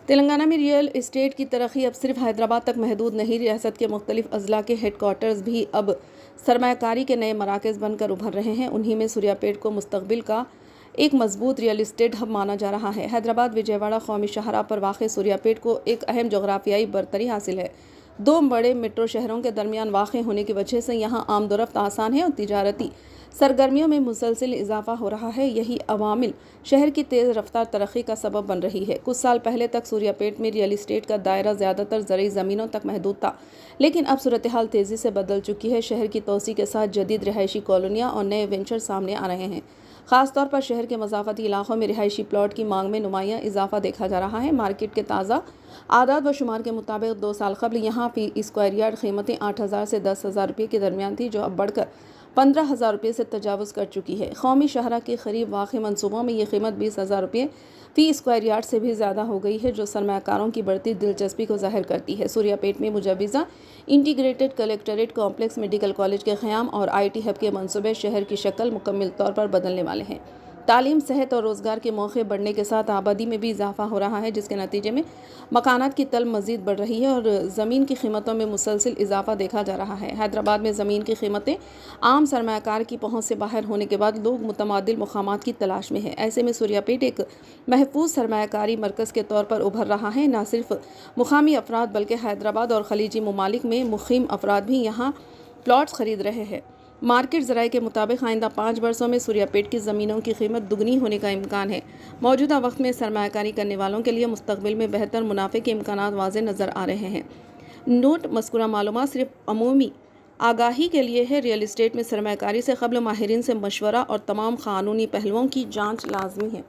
تلنگانہ میں real estate کی ترقی اب صرف حیدرآباد تک محدود نہیں، ریاست کے مختلف اضلاع کے ہیڈ کوارٹرز بھی اب سرمایہ کاری کے نئے مراکز بن کر ابھر رہے ہیں۔ انہی میں سوریہ پیٹ کو مستقبل کا ایک مضبوط ریئل اسٹیٹ ہب مانا جا رہا ہے۔ حیدرآباد وجے واڑہ قومی شاہراہ پر واقع سوریہ پیٹ کو ایک اہم جغرافیائی برتری حاصل ہے۔ دو بڑے میٹرو شہروں کے درمیان واقع ہونے کی وجہ سے یہاں آمد و رفت آسان ہے اور تجارتی سرگرمیوں میں مسلسل اضافہ ہو رہا ہے۔ یہی عوامل شہر کی تیز رفتار ترقی کا سبب بن رہی ہے۔ کچھ سال پہلے تک سوریہ پیٹ میں ریئل اسٹیٹ کا دائرہ زیادہ تر زرعی زمینوں تک محدود تھا، لیکن اب صورتحال تیزی سے بدل چکی ہے۔ شہر کی توسیع کے ساتھ جدید رہائشی کالونیاں اور نئے وینچر سامنے آ رہے ہیں۔ خاص طور پر شہر کے مضافاتی علاقوں میں رہائشی پلاٹ کی مانگ میں نمایاں اضافہ دیکھا جا رہا ہے۔ مارکیٹ کے تازہ اعداد و شمار کے مطابق 2 سال قبل یہاں فی اسکوائر یارڈ قیمتیں 8,000 سے 10,000 روپے کے درمیان تھی، جو اب بڑھ کر 15,000 روپے سے تجاوز کر چکی ہے۔ قومی شاہراہ کے قریب واقع منصوبوں میں یہ قیمت 20,000 روپے فی اسکوائر یارڈ سے بھی زیادہ ہو گئی ہے، جو سرمایہ کاروں کی بڑھتی دلچسپی کو ظاہر کرتی ہے۔ سوریہ پیٹ میں مجوزہ integrated collectorate complex, medical college کے قیام اور آئی ٹی ہب کے منصوبے شہر کی شکل مکمل طور پر بدلنے والے ہیں۔ تعلیم، صحت اور روزگار کے مواقع بڑھنے کے ساتھ آبادی میں بھی اضافہ ہو رہا ہے، جس کے نتیجے میں مکانات کی طلب مزید بڑھ رہی ہے اور زمین کی قیمتوں میں مسلسل اضافہ دیکھا جا رہا ہے۔ حیدرآباد میں زمین کی قیمتیں عام سرمایہ کار کی پہنچ سے باہر ہونے کے بعد لوگ متبادل مقامات کی تلاش میں ہیں۔ ایسے میں سوریہ پیٹ ایک محفوظ سرمایہ کاری مرکز کے طور پر ابھر رہا ہے۔ نہ صرف مقامی افراد بلکہ حیدرآباد اور خلیجی ممالک میں مقیم افراد بھی یہاں پلاٹس خرید رہے ہیں۔ مارکیٹ ذرائع کے مطابق آئندہ 5 برسوں میں سوریہ پیٹ کی زمینوں کی قیمت دگنی ہونے کا امکان ہے۔ موجودہ وقت میں سرمایہ کاری کرنے والوں کے لیے مستقبل میں بہتر منافع کے امکانات واضح نظر آ رہے ہیں۔ نوٹ: مذکورہ معلومات صرف عمومی آگاہی کے لیے ہے۔ ریئل اسٹیٹ میں سرمایہ کاری سے قبل ماہرین سے مشورہ اور تمام قانونی پہلوؤں کی جانچ لازمی ہے۔